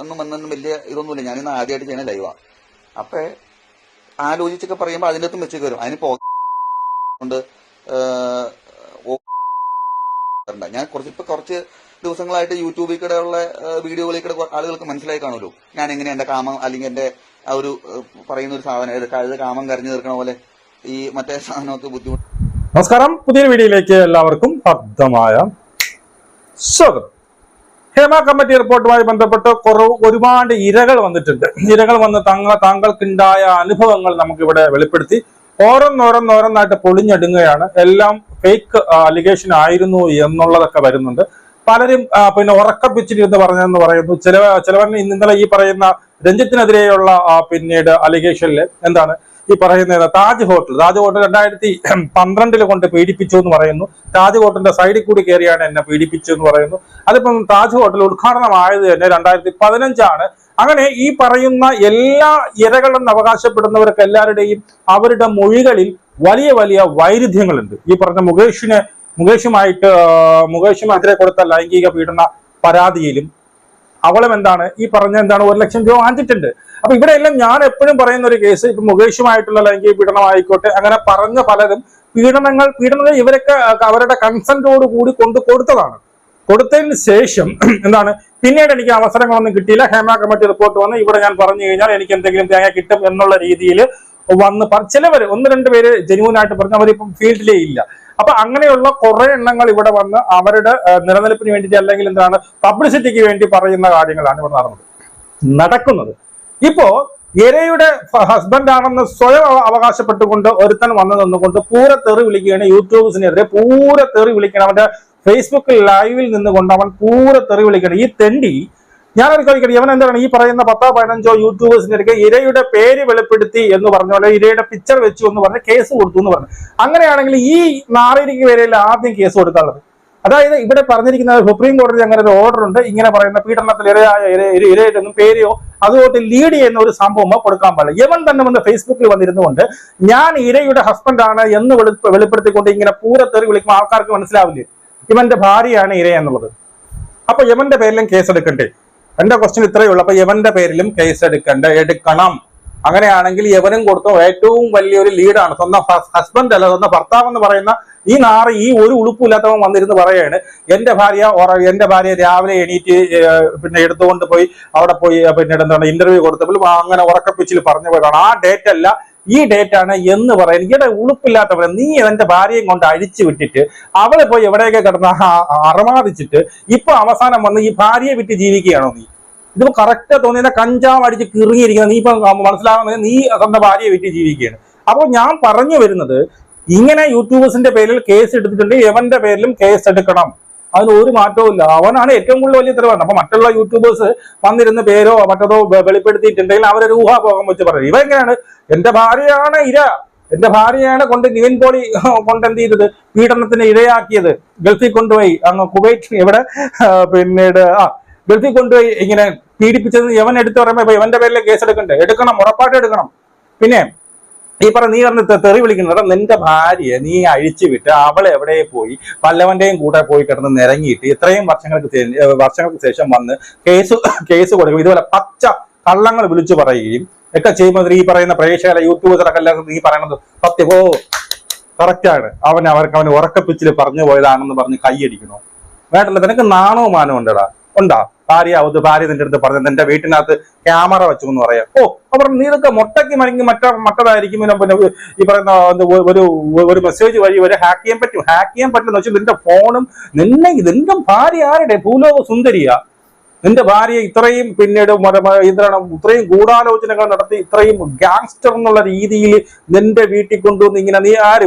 എന്നൊന്നും വലിയ ഇതൊന്നുമില്ല. ഞാനിന്ന് ആദ്യമായിട്ട് ചെയ്യണ ലൈവാ. അപ്പൊ ആലോചിച്ചൊക്കെ പറയുമ്പോൾ അതിൻ്റെ അകത്തും വെച്ചേക്ക് വരും. അതിന് കൊണ്ട് ഞാൻ കുറച്ച് ദിവസങ്ങളായിട്ട് യൂട്യൂബിൽ കൂടെയുള്ള വീഡിയോകളിൽ കൂടെ ആളുകൾക്ക് മനസ്സിലായി കാണുമല്ലോ ഞാൻ എങ്ങനെ എന്റെ കാമം അല്ലെങ്കിൽ എന്റെ ആ ഒരു പറയുന്ന ഒരു സാധനം കഴുത കാമം കരഞ്ഞു തീർക്കണ പോലെ ഈ മറ്റേ സാധനമൊക്കെ ബുദ്ധിമുട്ട്. നമസ്കാരം, പുതിയൊരു വീഡിയോയിലേക്ക് എല്ലാവർക്കും ശക്തമായ സ്വാഗതം. ഹേമ കമ്മിറ്റി റിപ്പോർട്ടുമായി ബന്ധപ്പെട്ട് ഒരുപാട് ഇരകൾ വന്നിട്ടുണ്ട്. ഇരകൾ വന്ന് താങ്കൾക്കുണ്ടായ അനുഭവങ്ങൾ നമുക്കിവിടെ വെളിപ്പെടുത്തി ഓരോന്നോരോന്നായിട്ട് പൊളിഞ്ഞടുങ്ങുകയാണ്. എല്ലാം ഫേക്ക് അലിഗേഷൻ ആയിരുന്നു എന്നുള്ളതൊക്കെ വരുന്നുണ്ട്. പലരും പിന്നെ ഉറക്കപ്പിച്ചിരുന്ന് പറഞ്ഞെന്ന് പറയുന്നു. ചിലവരിന് ഇന്നലെ ഈ പറയുന്ന രഞ്ജിത്തിനെതിരെയുള്ള പിന്നീട് അലിഗേഷനിൽ എന്താണ് ഈ പറയുന്നത് താജ് ഹോട്ടൽ 2012 കൊണ്ട് പീഡിപ്പിച്ചു എന്ന് പറയുന്നു. താജ് ഹോട്ടലിന്റെ സൈഡിൽ കൂടി കയറിയാണ് എന്നെ പീഡിപ്പിച്ചു എന്ന് പറയുന്നു. അതിപ്പം താജ് ഹോട്ടൽ ഉദ്ഘാടനമായത് തന്നെ 2015 അങ്ങനെ ഈ പറയുന്ന എല്ലാ ഇരകളെന്ന് അവകാശപ്പെടുന്നവർക്ക് എല്ലാവരുടെയും അവരുടെ മൊഴികളിൽ വലിയ വലിയ വൈരുദ്ധ്യങ്ങളുണ്ട്. ഈ പറഞ്ഞ മുകേഷുമാതിരെ കൊടുത്ത ലൈംഗിക പീഡന പരാതിയിലും അവളും ഈ പറഞ്ഞ 1 ലക്ഷം രൂപ വാങ്ങിച്ചിട്ടുണ്ട്. അപ്പൊ ഇവിടെ എല്ലാം ഞാൻ എപ്പോഴും പറയുന്ന ഒരു കേസ്, ഇപ്പൊ മുകേഷുമായിട്ടുള്ള ലൈംഗിക പീഡനം ആയിക്കോട്ടെ, അങ്ങനെ പറഞ്ഞ പലരും പീഡനങ്ങൾ ഇവരൊക്കെ അവരുടെ കൺസെന്റോട് കൂടി കൊടുത്തതാണ്. കൊടുത്തതിന് ശേഷം പിന്നീട് എനിക്ക് അവസരങ്ങളൊന്നും കിട്ടിയില്ല. ഹേമ കമ്മിറ്റി റിപ്പോർട്ട് വന്ന് ഇവിടെ ഞാൻ പറഞ്ഞു കഴിഞ്ഞാൽ എനിക്ക് എന്തെങ്കിലും തേങ്ങ കിട്ടും എന്നുള്ള രീതിയിൽ വന്ന് ചിലവര് 1-2 പേര് ജെന്യൂനായിട്ട് പറഞ്ഞു അവരിപ്പം ഫീൽഡിലേ ഇല്ല. അപ്പൊ അങ്ങനെയുള്ള കുറെ എണ്ണങ്ങൾ ഇവിടെ വന്ന് അവരുടെ നിലനിൽപ്പിന് വേണ്ടിയിട്ട് അല്ലെങ്കിൽ പബ്ലിസിറ്റിക്ക് വേണ്ടി പറയുന്ന കാര്യങ്ങളാണ് ഇവിടെ നടക്കുന്നത്. ഇപ്പോ ഇരയുടെ ഹസ്ബൻഡ് ആണെന്ന് സ്വയം അവകാശപ്പെട്ടുകൊണ്ട് ഒരുത്തൻ വന്നു നിന്നുകൊണ്ട് പൂര തെറി വിളിക്കുകയാണ്. യൂട്യൂബേഴ്സിനെതിരെ പൂര തെറി വിളിക്കുകയാണ്. അവന്റെ ഫേസ്ബുക്ക് ലൈവിൽ നിന്നുകൊണ്ട് അവൻ പൂര തെറി വിളിക്കുകയാണ്. ഈ തെണ്ടി ഞാനൊരു ചോദിക്കട്ടെ, ഇവൻ എന്താണ് ഈ പറയുന്ന 10-15 യൂട്യൂബേഴ്സിനെതിരെ ഇരയുടെ പേര് വെളിപ്പെടുത്തി എന്ന് പറഞ്ഞ പോലെ ഇരയുടെ പിക്ചർ വെച്ചു എന്ന് പറഞ്ഞ് കേസ് കൊടുത്തു എന്ന് പറഞ്ഞു. അങ്ങനെയാണെങ്കിൽ ഈ നാറിക്ക് പേരിൽ ആദ്യം കേസ് കൊടുക്കാനുള്ളത്. അതായത് ഇവിടെ പറഞ്ഞിരിക്കുന്ന സുപ്രീം കോടതി അങ്ങനെ ഒരു ഓർഡർ ഉണ്ട്. ഇങ്ങനെ പറയുന്ന പീഡനത്തിൽ ഇരയായിട്ടൊന്നും പേരെയോ അതുകൊണ്ട് ലീഡ് ചെയ്യുന്ന ഒരു സംഭവം കൊടുക്കാൻ പാടില്ല. ഇവൻ തന്നെ വന്ന് ഫേസ്ബുക്കിൽ വന്നിരുന്നുകൊണ്ട് ഞാൻ ഇരയുടെ ഹസ്ബൻഡ് ആണ് എന്ന് വെളിപ്പെടുത്തിക്കൊണ്ട് ഇങ്ങനെ പൂരത്തേറി വിളിക്കുമ്പോൾ ആൾക്കാർക്ക് മനസ്സിലാവില്ലേ ഇവന്റെ ഭാര്യയാണ് ഇര എന്നുള്ളത്. അപ്പൊ ഇവന്റെ പേരിലും കേസ് എടുക്കണ്ടേ? എന്റെ ക്വസ്റ്റ്യൻ ഇത്രയേ ഉള്ളൂ. അപ്പൊ ഇവന്റെ പേരിലും കേസ് എടുക്കണം. അങ്ങനെയാണെങ്കിൽ ഇവനും കൊടുത്ത ഏറ്റവും വലിയൊരു ലീഡാണ്. സ്വന്തം ഹസ്ബൻഡ് അല്ല, സ്വന്തം ഭർത്താവ് എന്ന് പറയുന്ന ഈ ഒരു ഉളുപ്പില്ലാത്തവൻ വന്നിരുന്ന് പറയാണ് എന്റെ ഭാര്യ രാവിലെ എണീറ്റ് പിന്നെ എടുത്തുകൊണ്ട് പോയി അവിടെ പോയി പിന്നെ ഇന്റർവ്യൂ കൊടുത്തപ്പോൾ അങ്ങനെ ഉറക്കപ്പിച്ചിൽ പറഞ്ഞു പോയതാണ്. ആ ഡേറ്റ് അല്ല ഈ ഡേറ്റ് ആണ് എന്ന് പറയുന്നത്. ഇവിടെ ഉളുപ്പില്ലാത്തവരെ നീ എന്റെ ഭാര്യയും കൊണ്ട് അഴിച്ചു വിട്ടിട്ട് അവളെ പോയി എവിടെയൊക്കെ കിടന്ന് അറമാദിച്ചിട്ട് ഇപ്പൊ അവസാനം വന്ന് ഈ ഭാര്യയെ വിറ്റ് ജീവിക്കുകയാണോ നീ? ഇതിപ്പോ കറക്റ്റ് തോന്നിയ കഞ്ചാവ് അടിച്ച് കിറുങ്ങിയിരിക്കുന്നത് നീ ഇപ്പൊ മനസ്സിലാകുന്നത് നീ സ്വന്തം ഭാര്യയെ വിറ്റ് ജീവിക്കുകയാണ്. അപ്പൊ ഞാൻ പറഞ്ഞു വരുന്നത് ഇങ്ങനെ യൂട്യൂബേഴ്സിന്റെ പേരിൽ കേസ് എടുത്തിട്ടുണ്ടെങ്കിൽ എവന്റെ പേരിലും കേസ് എടുക്കണം. അതിന് ഒരു മാറ്റവും ഇല്ല. അവനാണ് ഏറ്റവും കൂടുതൽ വലിയ തെളിവാണ്. അപ്പൊ മറ്റുള്ള യൂട്യൂബേഴ്സ് വന്നിരുന്ന പേരോ മറ്റതോ വെളിപ്പെടുത്തിയിട്ടുണ്ടെങ്കിൽ അവരൊരു ഊഹാപോകം വെച്ച് പറയും. ഇവ എങ്ങനെയാണ് എന്റെ ഭാര്യയാണ് ഇര, എന്റെ ഭാര്യയാണ് കൊണ്ട് നിവിൻ പോളി കൊണ്ട് എന്ത് ചെയ്തത് പീഡനത്തിന് ഇരയാക്കിയത്, ഗൾഫിൽ കൊണ്ടുപോയി അങ്ങ് കുവൈറ്റ് ഇവിടെ പിന്നീട് ഗൾഫിൽ കൊണ്ടുപോയി ഇങ്ങനെ പീഡിപ്പിച്ചത് യവൻ എടുത്തു പറയുമ്പോ ഇവന്റെ പേരിൽ കേസ് എടുക്കണം, ഉറപ്പായിട്ട് എടുക്കണം. പിന്നെ നീ തെറി വിളിക്കുന്നത് നിന്റെ ഭാര്യയെ നീ അഴിച്ചു വിട്ട് അവളെ എവിടെ പോയി പല്ലവന്റെയും കൂടെ പോയി കിടന്ന് നിരങ്ങിയിട്ട് ഇത്രയും വർഷങ്ങൾക്ക് ശേഷം വന്ന് കേസ് കൊടുക്കും. ഇതുപോലെ പച്ച കള്ളങ്ങൾ വിളിച്ചു പറയുകയും ഒക്കെ ചെയ്യുമ്പോൾ ഈ പറയുന്ന പ്രേക്ഷകരെ യൂട്യൂബേഴ്സൊക്കെ എല്ലാം നീ പറയണത് സത്യമോ കറക്റ്റാണ്. അവന് ഉറക്കപ്പിച്ചിൽ പറഞ്ഞു പോയതാണെന്ന് പറഞ്ഞ് കൈയടിക്കണോ? വേണ്ടല്ലോ. നിനക്ക് നാണോ മാനോ ഉണ്ടാ? ഭാര്യ നിന്റെ അടുത്ത് പറഞ്ഞു നിന്റെ വീട്ടിനകത്ത് ക്യാമറ വെച്ചു എന്ന് പറയാം. അവർ നീ ഇതൊക്കെ മുട്ടയ്ക്ക് മരിങ്ങി മറ്റതായിരിക്കും. പിന്നെ ഈ പറയുന്ന ഒരു മെസ്സേജ് വഴി വരെ ഹാക്ക് ചെയ്യാൻ പറ്റും വെച്ചാൽ നിന്റെ ഫോണും നിന്റെ ഭാര്യ ആരുടെ ഭൂലോക സുന്ദരിയാ? നിന്റെ ഭാര്യ ഇത്രയും പിന്നീട് ഇത്രയും ഗൂഢാലോചനകൾ നടത്തി ഇത്രയും ഗാങ്സ്റ്റർ എന്നുള്ള രീതിയിൽ നിന്റെ വീട്ടിൽ കൊണ്ടുവന്ന് ഇങ്ങനെ നീ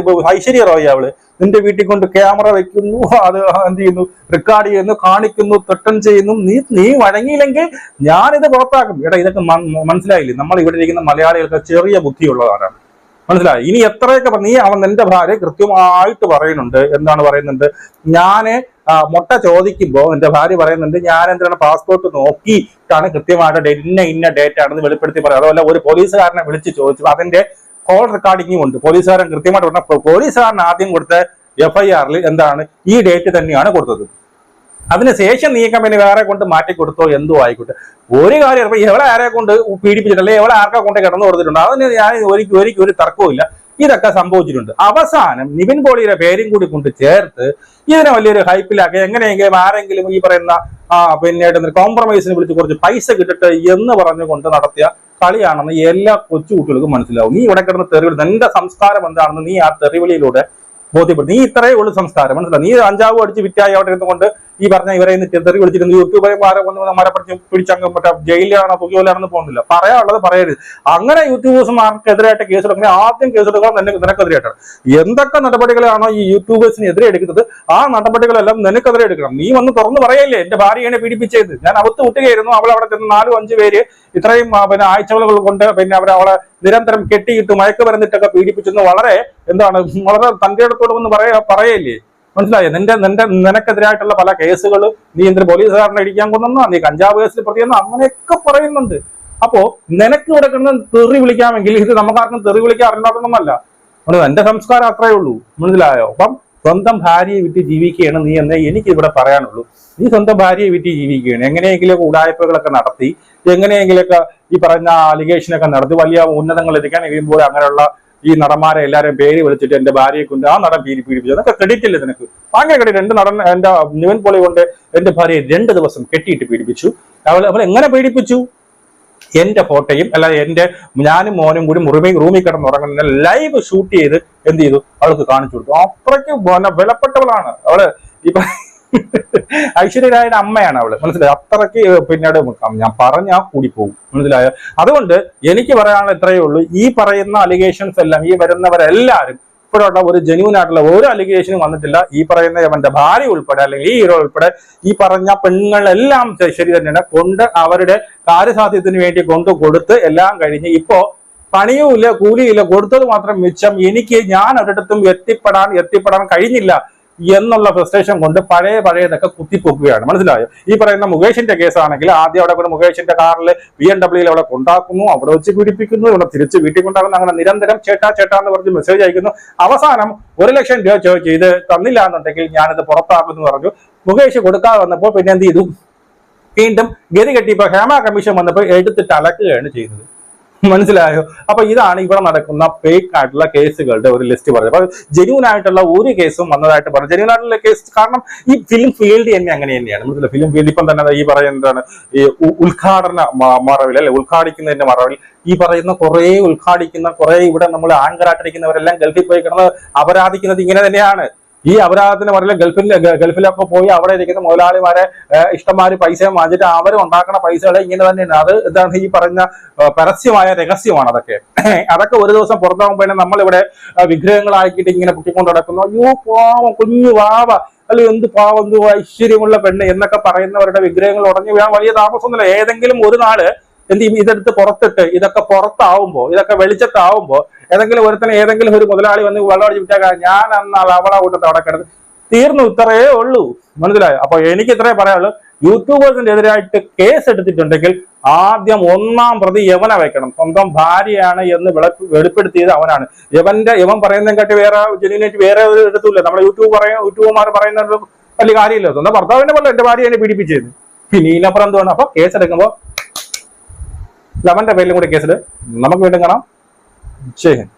ഐശ്വര്യ റോയ് അവള് നിന്റെ വീട്ടിൽ കൊണ്ട് ക്യാമറ വെക്കുന്നു, അത് എന്ത് ചെയ്യുന്നു, റെക്കോർഡ് ചെയ്യുന്നു, കാണിക്കുന്നു, ത്രട്ടൺ ചെയ്യുന്നു. നീ വഴങ്ങിയില്ലെങ്കിൽ ഞാനിത് പുറത്താക്കും. ഇതൊക്കെ മനസ്സിലായില്ലേ? നമ്മൾ ഇവിടെ ഇരിക്കുന്ന മലയാളികൾക്ക് ചെറിയ ബുദ്ധിയുള്ളവരാണ്. മനസ്സിലായി? ഇനി എത്രയൊക്കെ നിന്റെ ഭാര്യ കൃത്യമായിട്ട് പറയുന്നുണ്ട് ഞാന് മുട്ട ചോദിക്കുമ്പോ എന്റെ ഭാര്യ പറയുന്നുണ്ട് ഞാൻ പാസ്പോർട്ട് നോക്കിയിട്ടാണ് കൃത്യമായിട്ട് ഇന്ന ഡേറ്റ് ആണെന്ന് വെളിപ്പെടുത്തി പറയാം. അതുപോലെ ഒരു പോലീസുകാരനെ വിളിച്ച് ചോദിച്ചു, അതിന്റെ കോൾ റെക്കോർഡിങ്ങും ഉണ്ട്. പോലീസുകാരൻ കൃത്യമായിട്ട് പറഞ്ഞ പോലീസുകാരൻ ആദ്യം കൊടുത്ത FIR ഈ ഡേറ്റ് തന്നെയാണ് കൊടുത്തത്. അതിനുശേഷം നീ കമ്പനി വേറെ കൊണ്ട് മാറ്റി കൊടുത്തോ എന്തോ ആയിക്കോട്ടെ. ഒരു കാര്യം ഇപ്പൊ എവളെ ആരെ കൊണ്ട് പീഡിപ്പിച്ചിട്ടല്ലേ എവളെ ആർക്കാ കൊണ്ട് കിടന്നു കൊടുത്തിട്ടുണ്ട്, അതിന് ഞാൻ ഒരിക്കലും ഒരു തർക്കവും ഇല്ല. ഇതൊക്കെ സംഭവിച്ചിട്ടുണ്ട്. അവസാനം നിവിൻ പോളിയുടെ പേരും കൂടി കൊണ്ട് ചേർത്ത് ഇതിനെ വലിയൊരു ഹൈപ്പിലാക്കി എങ്ങനെയെങ്കിലും ആരെങ്കിലും ഈ പറയുന്ന പിന്നീട് കോംപ്രമൈസിന് വിളിച്ച് കുറച്ച് പൈസ കിട്ടട്ടെ എന്ന് പറഞ്ഞുകൊണ്ട് നടത്തിയ കളിയാണെന്ന് എല്ലാ കൊച്ചു കുട്ടികൾക്കും മനസ്സിലാവും. നീ ഇവിടെ കിടന്ന് തെറിവിളി, നിന്റെ സംസ്കാരം എന്താണെന്ന് നീ ആ തെറിവിളിയിലൂടെ ബോധ്യപ്പെടും. നീ ഇത്രയേ ഉള്ളൂ സംസ്കാരം, മനസ്സിലാവും. നീ അഞ്ചാവ് അടിച്ച് വിറ്റായി അവിടെ ഇരുന്നുകൊണ്ട് ഈ പറഞ്ഞ ഇവരെ തെറി വിളിച്ചിരുന്നു യൂട്യൂബർമാരെ മരപ്പടിച്ച് പിടിച്ചങ്ങ് മറ്റേ ജയിലിലാണോ പുകയിലാണെന്ന് പോകുന്നില്ല. പറയാനുള്ളത് പറയരുത്. അങ്ങനെ യൂട്യൂബേഴ്സുമാർക്കെതിരായിട്ട് കേസെടുക്കണേ ആദ്യം കേസെടുക്കാൻ നിനക്കെതിരായിട്ടാണ്. എന്തൊക്കെ നടപടികളാണോ ഈ യൂട്യൂബേഴ്സിന് എതിരെ എടുക്കുന്നത് ആ നടപടികളെല്ലാം നിനക്കെതിരെ എടുക്കണം. നീ വന്ന് തുറന്നു പറയല്ലേ എന്റെ ഭാര്യയെ പീഡിപ്പിച്ചത്, ഞാൻ അവത്ത് വിട്ടുകയായിരുന്നു, അവൾ അവിടെ ചെന്ന് 4-5 പേര് ഇത്രയും പിന്നെ ആഴ്ചകൾ കൊണ്ട് പിന്നെ അവളെ നിരന്തരം കെട്ടിയിട്ട് മയക്കുമരുന്നിട്ടൊക്കെ പീഡിപ്പിച്ചെന്ന് വളരെ വളരെ തന്റെ അടുത്തോട് വന്ന് പറയല്ലേ, മനസ്സിലായോ? നിനക്കെതിരായിട്ടുള്ള പല കേസുകൾ, നീ എന്തൊരു പോലീസുകാരനെ ഇടിക്കാൻ കൊന്നെന്നോ, നീ കഞ്ചാവ് കേസിൽ പ്രതിയെന്നോ അങ്ങനെയൊക്കെ പറയുന്നുണ്ട്. അപ്പോ നിനക്ക് ഇവിടെ കിടന്ന് തെറി വിളിക്കാമെങ്കിൽ ഇത് നമുക്കാർക്കും തെറി വിളിക്കാൻ അറിഞ്ഞാതൊന്നുമല്ല. എന്റെ സംസ്കാരം അത്രയേ ഉള്ളൂ, മനസ്സിലായോ? അപ്പം സ്വന്തം ഭാര്യയെ വിറ്റ് ജീവിക്കുകയാണ് നീ എന്നേ എനിക്ക് ഇവിടെ പറയാനുള്ളൂ. നീ സ്വന്തം ഭാര്യയെ വിറ്റ് ജീവിക്കുകയാണ്, എങ്ങനെയെങ്കിലൊക്കെ ഉടായ്പകളൊക്കെ നടത്തി, എങ്ങനെയെങ്കിലൊക്കെ ഈ പറഞ്ഞ അലിഗേഷനൊക്കെ നടത്തി വലിയ ഉന്നതങ്ങൾ എത്തിക്കാൻ കഴിയുമ്പോൾ അങ്ങനെയുള്ള ഈ നടന്മാരെ എല്ലാവരും പേര് വിളിച്ചിട്ട് എന്റെ ഭാര്യയെ കൊണ്ട് ആ നടൻ പീഡിപ്പിച്ചു എന്നൊക്കെ ക്രെഡിറ്റ് ഇല്ല നിനക്ക്. ഭയങ്കര ക്രെഡിറ്റ്. എന്റെ നടൻ എന്റെ നിവിൻ പോളി കൊണ്ട് എന്റെ ഭാര്യയെ 2 ദിവസം കെട്ടിയിട്ട് പീഡിപ്പിച്ചു. അവൾ എങ്ങനെ പീഡിപ്പിച്ചു? എന്റെ ഫോട്ടോയും ഞാനും മോനും കൂടി റൂമിൽ കിടന്നുറങ്ങുന്ന ലൈവ് ഷൂട്ട് ചെയ്ത് എന്ത് ചെയ്തു അവൾക്ക് കാണിച്ചു കൊടുത്തു. അത്രയ്ക്ക് വിലപ്പെട്ടവളാണ് അവള്. ഇപ്പൊ ഐശ്വര്യരായുടെ അമ്മയാണ് അവള്, മനസ്സിലായോ? അത്രയ്ക്ക് പിന്നീട് ഞാൻ പറഞ്ഞാ കൂടി പോകും, മനസ്സിലായോ? അതുകൊണ്ട് എനിക്ക് പറയാനുള്ള ഇത്രയേ ഉള്ളൂ. ഈ പറയുന്ന അലിഗേഷൻസ് എല്ലാം ഈ വരുന്നവരെല്ലാരും ഇപ്പോഴുള്ള ഒരു ജെന്യൂൻ ആയിട്ടുള്ള ഒരു അലിഗേഷനും വന്നിട്ടില്ല. ഈ പറയുന്ന അവന്റെ ഭാര്യ ഉൾപ്പെടെ അല്ലെങ്കിൽ ഈ ഹീറോ ഉൾപ്പെടെ ഈ പറഞ്ഞ പെണ്ണുങ്ങളെല്ലാം ശരി തന്നെയാണ് കൊണ്ട് അവരുടെ കാര്യസാധ്യത്തിന് വേണ്ടി കൊടുത്ത് എല്ലാം കഴിഞ്ഞ് ഇപ്പോ പണിയുമില്ല കൂലിയില്ല, കൊടുത്തത് മാത്രം മിച്ചം. ഞാൻ ഒരിടത്തും എത്തിപ്പെടാൻ കഴിഞ്ഞില്ല എന്നുള്ള ഫ്രസ്ട്രേഷൻ കൊണ്ട് പഴയതൊക്കെ കുത്തിപ്പൊക്കുകയാണ്, മനസ്സിലായോ? ഈ പറയുന്ന മുകേഷിന്റെ കേസാണെങ്കിൽ ആദ്യം അവിടെ കൊണ്ട് മുകേഷിന്റെ കാറിൽ BMW അവിടെ കൊണ്ടാക്കുന്നു, അവിടെ വെച്ച് പീഡിപ്പിക്കുന്നു, ഇവിടെ തിരിച്ച് വീട്ടിൽ കൊണ്ടാകുന്നു, അങ്ങനെ നിരന്തരം ചേട്ടാ എന്ന് പറഞ്ഞ് മെസ്സേജ് അയക്കുന്നു. അവസാനം 1 ലക്ഷം രൂപ ചോദിച്ചു, ഇത് തന്നില്ല എന്നുണ്ടെങ്കിൽ ഞാനിത് പുറത്താക്കുമെന്ന് പറഞ്ഞു. മുകേഷ് കൊടുക്കാതെ വന്നപ്പോൾ പിന്നെ എന്ത് ചെയ്തു? വീണ്ടും ഗതി കെട്ടിയപ്പോ ഹേമ കമ്മീഷൻ വന്നപ്പോൾ എടുത്തിട്ട് അലക്കുകയാണ് ചെയ്യുന്നത്, മനസ്സിലായോ? അപ്പൊ ഇതാണ് ഇവിടെ നടക്കുന്ന ഫേക്ക് ആയിട്ടുള്ള കേസുകളുടെ ഒരു ലിസ്റ്റ് പറഞ്ഞത്. അപ്പൊ ജെന്യൂൻ ആയിട്ടുള്ള ഒരു കേസും വന്നതായിട്ട് പറഞ്ഞു. ജെന്യൂൻ ആയിട്ടുള്ള കേസ് കാരണം ഈ ഫിലിം ഫീൽഡ് തന്നെ അങ്ങനെ തന്നെയാണ്, മനസ്സിലായി? ഫിലിം ഫീൽഡ് ഇപ്പം തന്നെ ഈ പറയുന്നതാണ് ഈ ഉദ്ഘാടന മറവിൽ അല്ലെ, ഉദ്ഘാടിക്കുന്നതിന്റെ മറവിൽ ഈ പറയുന്ന കുറെ ഇവിടെ നമ്മൾ ആൺകരാട്ടിരിക്കുന്നവരെല്ലാം ഗൾഫിൽ പോയി കിടന്ന് അപരാധിക്കുന്നത് ഇങ്ങനെ തന്നെയാണ്. ഈ അപരാധത്തിന് പറയില്ല ഗൾഫിലൊക്കെ പോയി അവിടെ ഇരിക്കുന്ന മുതലാളിമാരെ ഇഷ്ടംമാര് പൈസ വാങ്ങിച്ചിട്ട് അവർ ഉണ്ടാക്കുന്ന പൈസകളെ ഇങ്ങനെ തന്നെയാണ്. അത് ഇതാണ് ഈ പറഞ്ഞ പരസ്യമായ രഹസ്യമാണ്. അതൊക്കെ ഒരു ദിവസം പുറത്താകുമ്പോൾ നമ്മളിവിടെ വിഗ്രഹങ്ങളാക്കിയിട്ട് ഇങ്ങനെ പൊട്ടിക്കൊണ്ട് നടക്കുന്നു. അയ്യോ പാവം കുഞ്ഞു വാവ അല്ലെ, എന്ത് പാവം എന്ത് ഐശ്വര്യമുള്ള പെണ്ണ് എന്നൊക്കെ പറയുന്നവരുടെ വിഗ്രഹങ്ങൾ ഉടഞ്ഞു വീഴാൻ വലിയ താമസമൊന്നുമില്ല. ഏതെങ്കിലും ഒരു നാള് ഇതെടുത്ത് പുറത്തിട്ട് ഇതൊക്കെ പുറത്താവുമ്പോ, ഇതൊക്കെ വെളിച്ചത്താവുമ്പോ ഏതെങ്കിലും ഒരു മുതലാളി വന്ന് വെള്ളമടിച്ച് വിട്ടാൽ ഞാൻ എന്നാൽ അവളെ കൂട്ടത്തെ അവിടെ കിടന്ന് തീർന്നു. ഇത്രയേ ഉള്ളൂ, മനസ്സിലായോ? അപ്പൊ എനിക്ക് ഇത്രേ പറയാനുള്ളൂ. യൂട്യൂബേഴ്സിന്റെ എതിരായിട്ട് കേസ് എടുത്തിട്ടുണ്ടെങ്കിൽ ആദ്യം 1ാം പ്രതി യവനെ വെക്കണം. സ്വന്തം ഭാര്യയാണ് എന്ന് വെളിപ്പെടുത്തിയത് അവനാണ്. യവൻ പറയുന്നതിനെക്കാട്ടി ജെന്യൂനായിട്ട് വേറെ ഒരു എടുത്തില്ല. നമ്മുടെ യൂട്യൂബർമാർ പറയുന്ന വലിയ കാര്യമില്ല. സ്വന്തം ഭർത്താവിനെ പോലെ എന്റെ ഭാര്യ എന്നെ പീഡിപ്പിച്ചത്. പിന്നെ ഇതിനപ്പുറം എന്തുവാണ്? അപ്പൊ കേസ് എടുക്കുമ്പോ ലവന്റെ പേരിലും കൂടി കേസിൽ നമുക്ക് വീണ്ടും കാണാം. ജയ് ഹിന്ദ്.